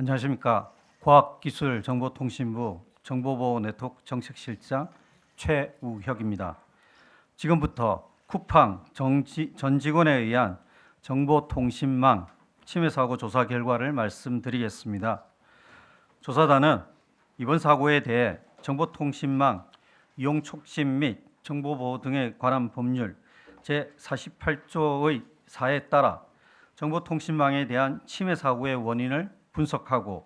안녕하십니까. 과학기술정보통신부 정보보호네트워크 정책실장 최우혁입니다. 지금부터 쿠팡 전 직원에 의한 정보통신망 침해사고 조사 결과를 말씀드리겠습니다. 조사단은 이번 사고에 대해 정보통신망 이용 촉진 및 정보보호 등에 관한 법률 제48조의 4에 따라 정보통신망에 대한 침해사고의 원인을 분석하고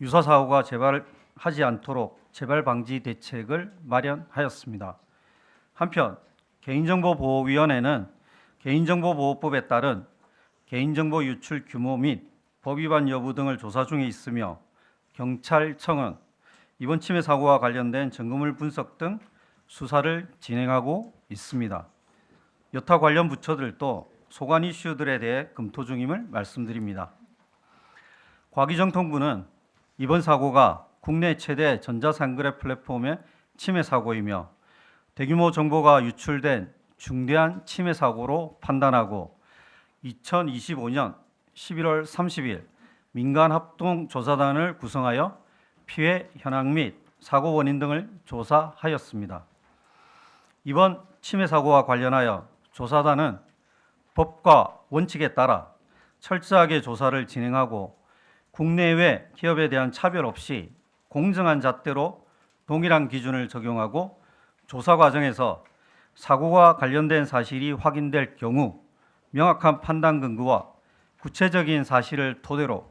유사사고가 재발하지 않도록 재발방지 대책을 마련하였습니다. 한편 개인정보보호위원회는 개인정보보호법에 따른 개인정보 유출 규모 및 법위반 여부 등을 조사 중에 있으며 경찰청은 이번 침해 사고와 관련된 증거물 분석 등 수사를 진행하고 있습니다. 여타 관련 부처들도 소관 이슈들에 대해 검토 중임을 말씀드립니다. 과기정통부는 이번 사고가 국내 최대 전자상거래 플랫폼의 침해 사고이며 대규모 정보가 유출된 중대한 침해 사고로 판단하고 2025년 11월 30일 민간합동조사단을 구성하여 피해 현황 및 사고 원인 등을 조사하였습니다. 이번 침해 사고와 관련하여 조사단은 법과 원칙에 따라 철저하게 조사를 진행하고 국내외 기업에 대한 차별 없이 공정한 잣대로 동일한 기준을 적용하고 조사 과정에서 사고와 관련된 사실이 확인될 경우 명확한 판단 근거와 구체적인 사실을 토대로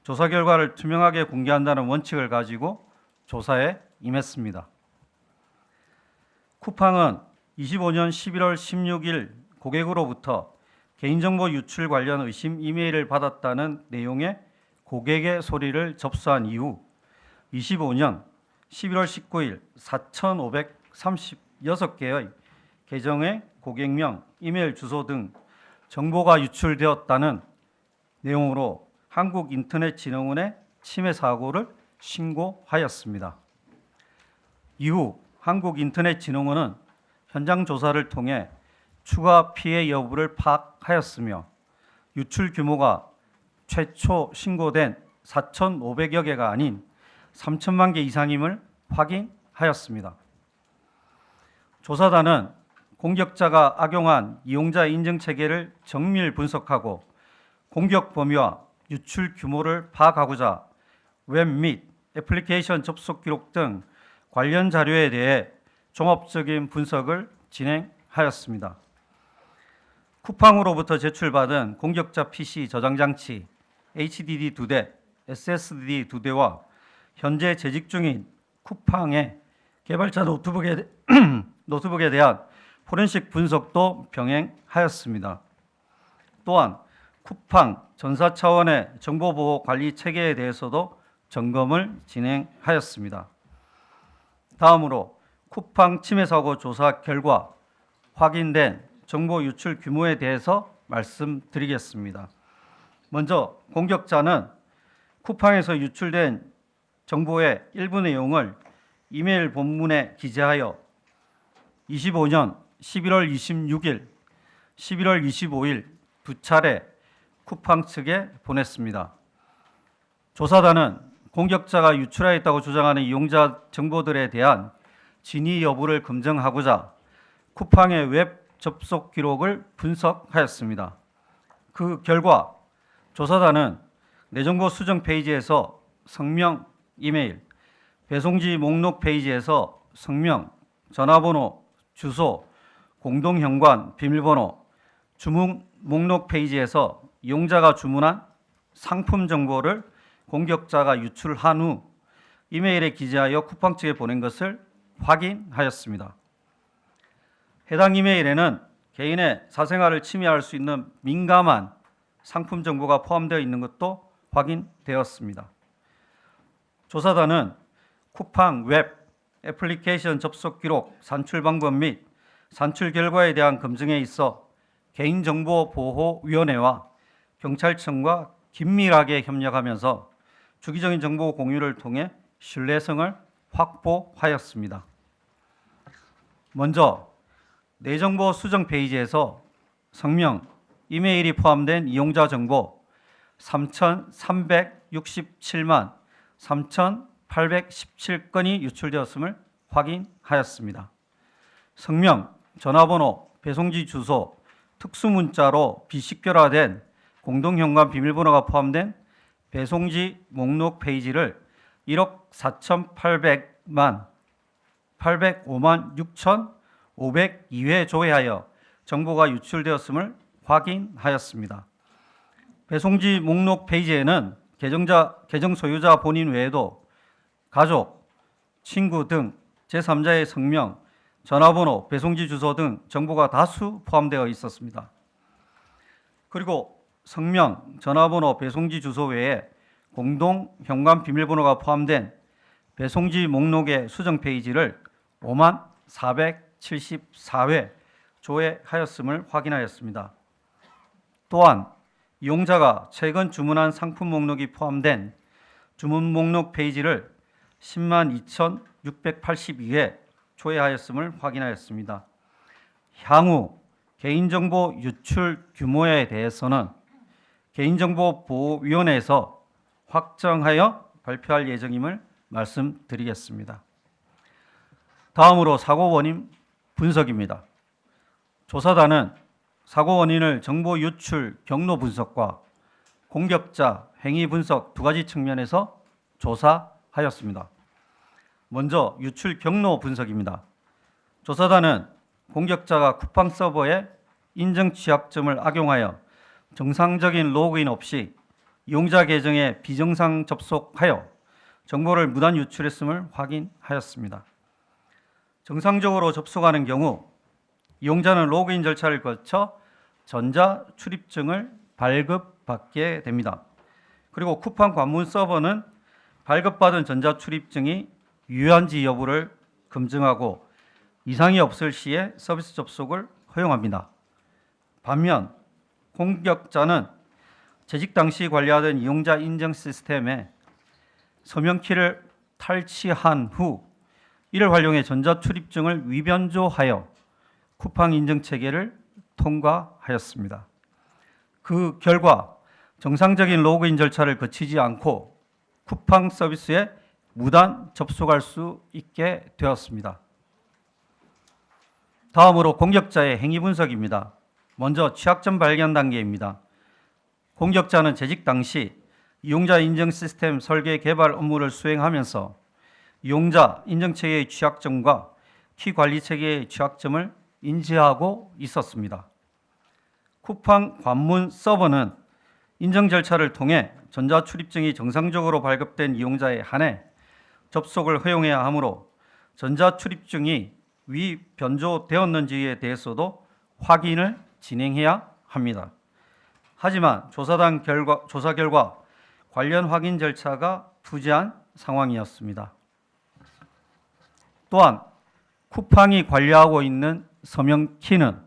조사 결과를 투명하게 공개한다는 원칙을 가지고 조사에 임했습니다. 쿠팡은 25년 11월 16일 고객으로부터 개인정보 유출 관련 의심 이메일을 받았다는 내용의 고객의 소리를 접수한 이후 25년 11월 19일 4,536개의 계정의 고객명, 이메일 주소 등 정보가 유출되었다는 내용으로 한국인터넷진흥원에 침해 사고를 신고하였습니다. 이후 한국인터넷진흥원은 현장 조사를 통해 추가 피해 여부를 파악하였으며 유출 규모가 최초 신고된 4,500여 개가 아닌 3천만 개 이상임을 확인하였습니다. 조사단은 공격자가 악용한 이용자 인증 체계를 정밀 분석하고 공격 범위와 유출 규모를 파악하고자 웹 및 애플리케이션 접속 기록 등 관련 자료에 대해 종합적인 분석을 진행하였습니다. 쿠팡으로부터 제출받은 공격자 PC 저장 장치 HDD 2대, SSD 2대와 현재 재직 중인 쿠팡의 개발자 노트북에 대한 포렌식 분석도 병행하였습니다. 또한 쿠팡 전사 차원의 정보보호 관리 체계에 대해서도 점검을 진행하였습니다. 다음으로 쿠팡 침해 사고 조사 결과 확인된 정보 유출 규모에 대해서 말씀드리겠습니다. 먼저 공격자는 쿠팡에서 유출된 정보의 일부 내용을 이메일 본문에 기재하여 25년 11월 26일, 11월 25일 두 차례 쿠팡 측에 보냈습니다. 조사단은 공격자가 유출하였다고 주장하는 이용자 정보들에 대한 진위 여부를 검증하고자 쿠팡의 웹 접속 기록을 분석하였습니다. 그 결과 조사단은 내정보 수정 페이지에서 성명, 이메일, 배송지 목록 페이지에서 성명, 전화번호, 주소, 공동현관, 비밀번호, 주문 목록 페이지에서 이용자가 주문한 상품 정보를 공격자가 유출한 후 이메일에 기재하여 쿠팡 측에 보낸 것을 확인하였습니다. 해당 이메일에는 개인의 사생활을 침해할 수 있는 민감한 상품 정보가 포함되어 있는 것도 확인되었습니다. 조사단은 쿠팡 웹 애플리케이션 접속 기록 산출 방법 및 산출 결과에 대한 검증에 있어 개인정보보호위원회와 경찰청과 긴밀하게 협력하면서 주기적인 정보 공유를 통해 신뢰성을 확보하였습니다. 먼저 내정보 수정 페이지에서 성명, 이메일이 포함된 이용자 정보, 3,367만 3,817건이 유출되었음을 확인하였습니다. 성명, 전화번호, 배송지 주소, 특수문자로 비식별화된 공동현관 비밀번호가 포함된 배송지 목록 페이지를 1억 4,800만 805만 6,502회 조회하여 정보가 유출되었음을 확인하였습니다. 배송지 목록 페이지에는 계정 소유자 본인 외에도 가족, 친구 등 제3자의 성명, 전화번호, 배송지 주소 등 정보가 다수 포함되어 있었습니다. 그리고 성명, 전화번호, 배송지 주소 외에 공동 현관 비밀번호가 포함된 배송지 목록의 수정 페이지를 5만 474회 조회하였음을 확인하였습니다. 또한 이용자가 최근 주문한 상품 목록이 포함된 주문 목록 페이지를 10만 2,682회 조회하였음을 확인하였습니다. 향후 개인정보 유출 규모에 대해서는 개인정보보호위원회에서 확정하여 발표할 예정임을 말씀드리겠습니다. 다음으로 사고 원인 분석입니다. 조사단은 사고 원인을 정보 유출 경로 분석과 공격자 행위 분석 두 가지 측면에서 조사하였습니다. 먼저 유출 경로 분석입니다. 조사단은 공격자가 쿠팡 서버에 인증 취약점을 악용하여 정상적인 로그인 없이 이용자 계정에 비정상 접속하여 정보를 무단 유출했음을 확인하였습니다. 정상적으로 접속하는 경우 이용자는 로그인 절차를 거쳐 전자 출입증을 발급받게 됩니다. 그리고 쿠팡 관문 서버는 발급받은 전자 출입증이 유효한지 여부를 검증하고 이상이 없을 시에 서비스 접속을 허용합니다. 반면 공격자는 재직 당시 관리하던 이용자 인증 시스템에 서명키를 탈취한 후 이를 활용해 전자 출입증을 위변조하여 쿠팡 인증 체계를 통과하였습니다. 그 결과 정상적인 로그인 절차를 거치지 않고 쿠팡 서비스에 무단 접속할 수 있게 되었습니다. 다음으로 공격자의 행위 분석입니다. 먼저 취약점 발견 단계입니다. 공격자는 재직 당시 이용자 인증 시스템 설계 개발 업무를 수행하면서 이용자 인증 체계의 취약점과 키 관리 체계의 취약점을 인지하고 있었습니다. 쿠팡 관문 서버는 인증 절차를 통해 전자 출입증이 정상적으로 발급된 이용자에 한해 접속을 허용해야 하므로 전자 출입증이 위변조되었는지에 대해서도 확인을 진행해야 합니다. 하지만 조사 결과 관련 확인 절차가 부재한 상황이었습니다. 또한 쿠팡이 관리하고 있는 서명키는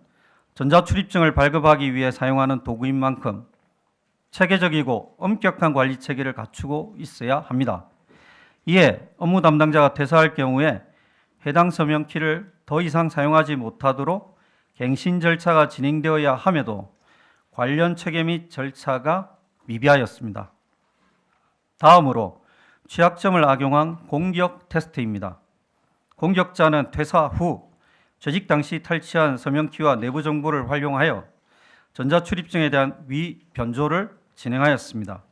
전자출입증을 발급하기 위해 사용하는 도구인 만큼 체계적이고 엄격한 관리 체계를 갖추고 있어야 합니다. 이에 업무 담당자가 퇴사할 경우에 해당 서명키를 더 이상 사용하지 못하도록 갱신 절차가 진행되어야 함에도 관련 체계 및 절차가 미비하였습니다. 다음으로 취약점을 악용한 공격 테스트입니다. 공격자는 퇴사 후 재직 당시 탈취한 서명키와 내부 정보를 활용하여 전자출입증에 대한 위변조를 진행하였습니다.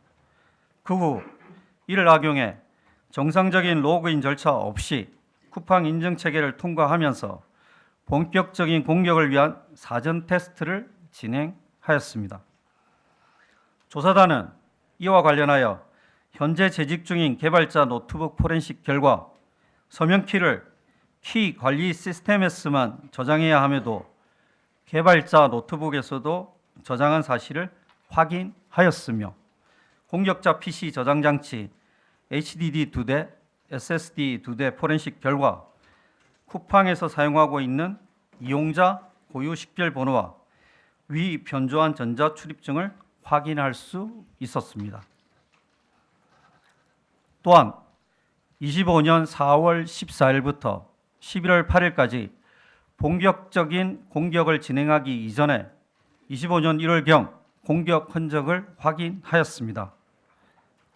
그 후 이를 악용해 정상적인 로그인 절차 없이 쿠팡 인증 체계를 통과하면서 본격적인 공격을 위한 사전 테스트를 진행하였습니다. 조사단은 이와 관련하여 현재 재직 중인 개발자 노트북 포렌식 결과 서명키를 키 관리 시스템에서만 저장해야 함에도 개발자 노트북에서도 저장한 사실을 확인하였으며 공격자 PC 저장 장치 HDD 2대, SSD 2대 포렌식 결과 쿠팡에서 사용하고 있는 이용자 고유 식별 번호와 위 변조한 전자 출입증을 확인할 수 있었습니다. 또한 25년 4월 14일부터 11월 8일까지 본격적인 공격을 진행하기 이전에 25년 1월경 공격 흔적을 확인하였습니다.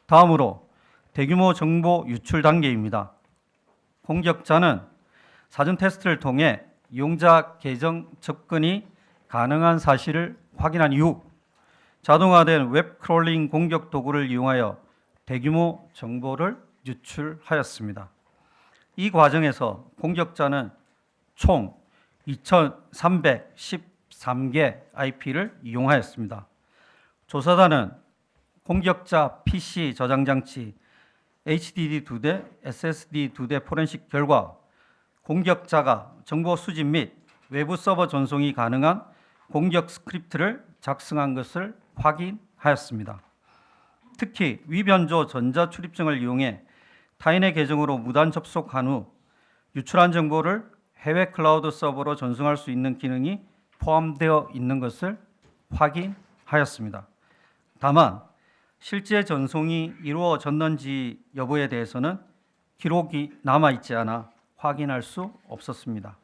다음으로 대규모 정보 유출 단계입니다. 공격자는 사전 테스트를 통해 이용자 계정 접근이 가능한 사실을 확인한 이후 자동화된 웹 크롤링 공격 도구를 이용하여 대규모 정보를 유출하였습니다. 이 과정에서 공격자는 총 2,313개 IP를 이용하였습니다. 조사단은 공격자 PC 저장 장치 HDD 2대, SSD 2대 포렌식 결과 공격자가 정보 수집 및 외부 서버 전송이 가능한 공격 스크립트를 작성한 것을 확인하였습니다. 특히 위변조 전자출입증을 이용해 타인의 계정으로 무단 접속한 후 유출한 정보를 해외 클라우드 서버로 전송할 수 있는 기능이 포함되어 있는 것을 확인하였습니다. 다만 실제 전송이 이루어졌는지 여부에 대해서는 기록이 남아있지 않아 확인할 수 없었습니다.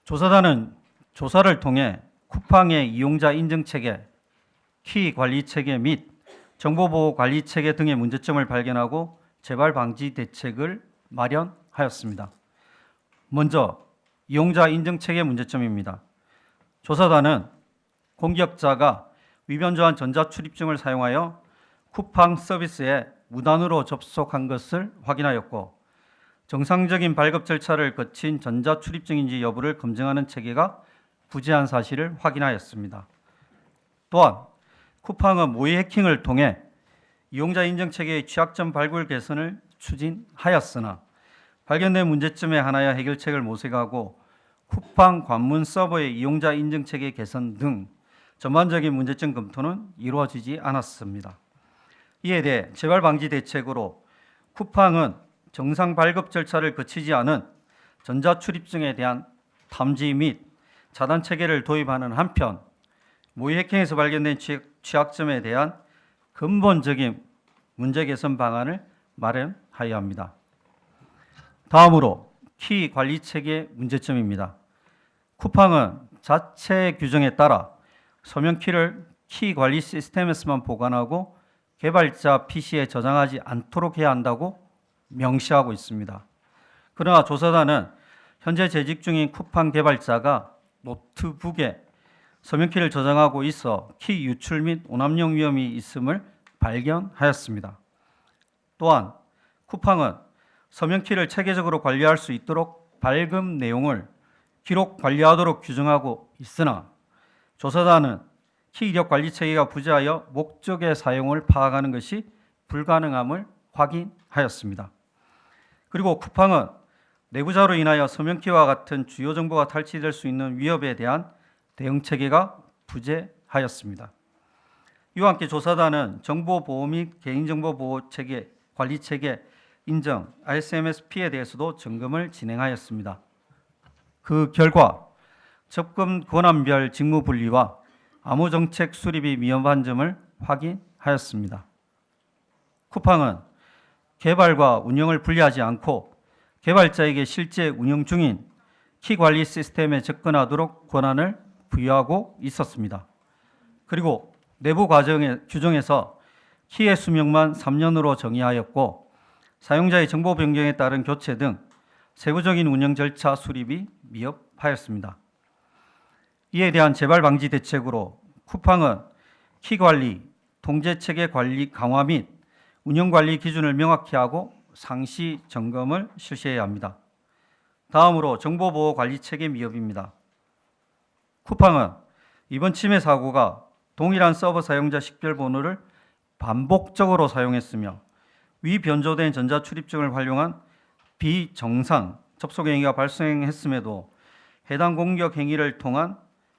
조사단은 조사를 통해 쿠팡의 이용자 인증체계, 키 관리체계 및 정보보호 관리체계 등의 문제점을 발견하고 재발 방지 대책을 마련하였습니다. 먼저 이용자 인증체계 문제점입니다. 조사단은 공격자가 위변조한 전자출입증을 사용하여 쿠팡 서비스에 무단으로 접속한 것을 확인하였고 정상적인 발급 절차를 거친 전자출입증인지 여부를 검증하는 체계가 부재한 사실을 확인하였습니다. 또한 쿠팡은 모의 해킹을 통해 이용자 인증체계의 취약점 발굴 개선을 추진하였으나 발견된 문제점에 하나야 해결책을 모색하고 쿠팡 관문 서버의 이용자 인증체계 개선 등 전반적인 문제점 검토는 이루어지지 않았습니다. 이에 대해 재발 방지 대책으로 쿠팡은 정상 발급 절차를 거치지 않은 전자출입증에 대한 탐지 및 차단 체계를 도입하는 한편 모의 해킹에서 발견된 취약점에 대한 근본적인 문제 개선 방안을 마련하여야 합니다. 다음으로 키 관리 체계 문제점입니다. 쿠팡은 자체 규정에 따라 서명키를 키 관리 시스템에서만 보관하고 개발자 PC에 저장하지 않도록 해야 한다고 명시하고 있습니다. 그러나 조사단은 현재 재직 중인 쿠팡 개발자가 노트북에 서명키를 저장하고 있어 키 유출 및 오남용 위험이 있음을 발견하였습니다. 또한 쿠팡은 서명키를 체계적으로 관리할 수 있도록 발급 내용을 기록 관리하도록 규정하고 있으나 조사단은 키 이력 관리 체계가 부재하여 목적의 사용을 파악하는 것이 불가능함을 확인하였습니다. 그리고 쿠팡은 내부자로 인하여 서명키와 같은 주요 정보가 탈취될 수 있는 위협에 대한 대응 체계가 부재하였습니다. 이와 함께 조사단은 정보보호 및 개인정보보호 체계, 관리 체계 인정 RSMSP에 대해서도 점검을 진행하였습니다. 그 결과 접근 권한별 직무 분리와 암호 정책 수립이 위험한 점을 확인하였습니다. 쿠팡은 개발과 운영을 분리하지 않고 개발자에게 실제 운영 중인 키 관리 시스템에 접근하도록 권한을 부여하고 있었습니다. 그리고 내부 규정에서 키의 수명만 3년으로 정의하였고 사용자의 정보 변경에 따른 교체 등 세부적인 운영 절차 수립이 미흡하였습니다. 이에 대한 재발 방지 대책으로 쿠팡은 키 관리, 통제 체계 관리 강화 및 운영 관리 기준을 명확히 하고 상시 점검을 실시해야 합니다. 다음으로 정보보호 관리 체계 미흡입니다. 쿠팡은 이번 침해 사고가 동일한 서버 사용자 식별 번호를 반복적으로 사용했으며 위 변조된 전자출입증을 활용한 비정상 접속 행위가 발생했음에도 해당 공격 행위를 통한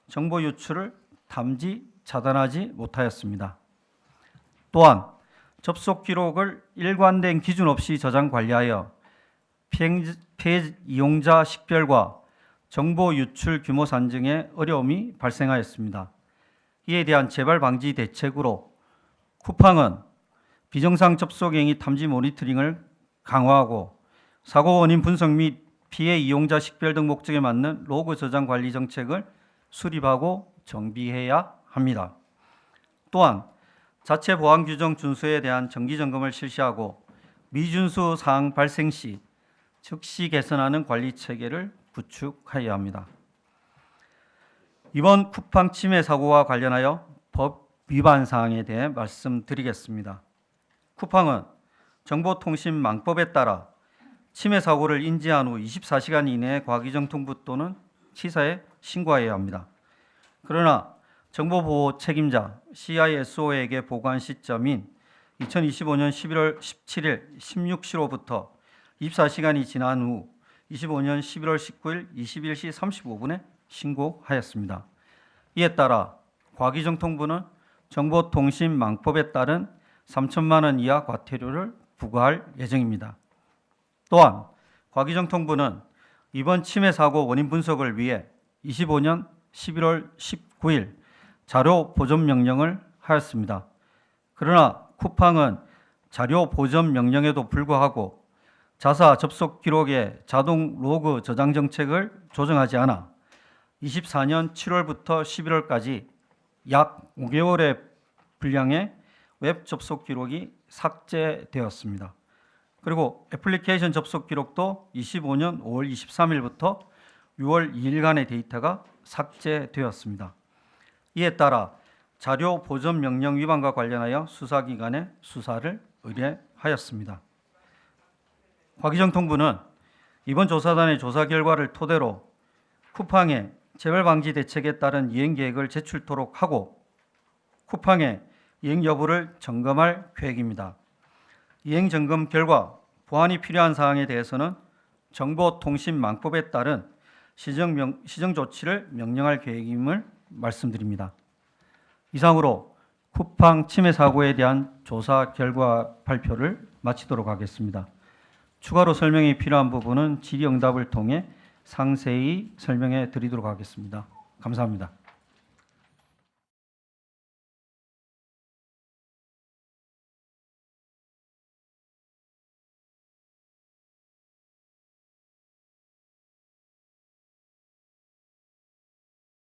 정보 유출을 탐지, 차단하지 못하였습니다. 또한 접속 기록을 일관된 기준 없이 저장 관리하여 피해 이용자 식별과 정보 유출 규모 산정에 어려움이 발생하였습니다. 이에 대한 재발 방지 대책으로 쿠팡은 비정상 접속 행위 탐지 모니터링을 강화하고 사고 원인 분석 및 피해 이용자 식별 등 목적에 맞는 로그 저장 관리 정책을 수립하고 정비해야 합니다. 또한 자체 보안 규정 준수에 대한 정기 점검을 실시하고 미준수 사항 발생 시 즉시 개선하는 관리 체계를 구축하여야 합니다. 이번 쿠팡 침해 사고와 관련하여 법 위반 사항에 대해 말씀드리겠습니다. 쿠팡은 정보통신망법에 따라 침해 사고를 인지한 후 24시간 이내에 과기정통부 또는 치사에 신고하여야 합니다. 그러나 정보보호 책임자 CISO에게 보고한 시점인 2025년 11월 17일 16시로부터 24시간이 지난 후 25년 11월 19일 21시 35분에 신고하였습니다. 이에 따라 과기정통부는 정보통신망법에 따른 3천만 원 이하 과태료를 부과할 예정입니다. 또한 과기정통부는 이번 침해 사고 원인 분석을 위해 25년 11월 19일 자료 보존 명령을 하였습니다. 그러나 쿠팡은 자료 보존 명령에도 불구하고 자사 접속 기록의 자동 로그 저장 정책을 조정하지 않아 24년 7월부터 11월까지 약 5개월의 분량의 웹 접속 기록이 삭제되었습니다. 그리고 애플리케이션 접속 기록도 25년 5월 23일부터 6월 2일간의 데이터가 삭제되었습니다. 이에 따라 자료 보존 명령 위반과 관련하여 수사기관에 수사를 의뢰하였습니다. 과기정통부는 이번 조사단의 조사 결과를 토대로 쿠팡의 재발 방지 대책에 따른 이행 계획을 제출토록 하고 쿠팡의 이행 여부를 점검할 계획입니다. 이행 점검 결과 보완이 필요한 사항에 대해서는 정보통신망법에 따른 시정 조치를 명령할 계획임을 말씀드립니다. 이상으로 쿠팡 침해 사고에 대한 조사 결과 발표를 마치도록 하겠습니다. 추가로 설명이 필요한 부분은 질의응답을 통해 상세히 설명해 드리도록 하겠습니다. 감사합니다.